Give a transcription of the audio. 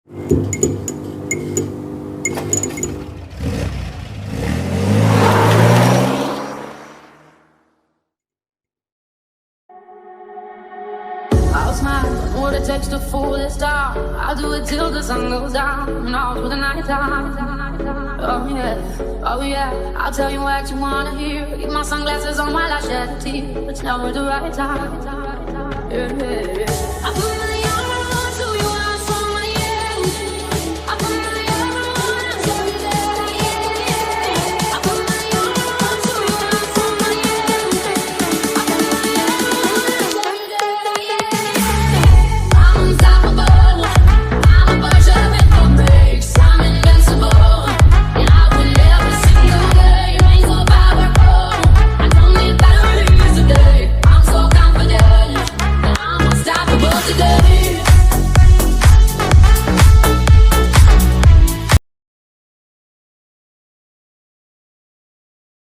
I'll smile, what it takes to fool this town. I'll do it till the sun goes down and all through the night time. Oh yeah, I'll tell you what you wanna hear. Keep my sunglasses on while I shed a tear. It's never the right time. Yeah.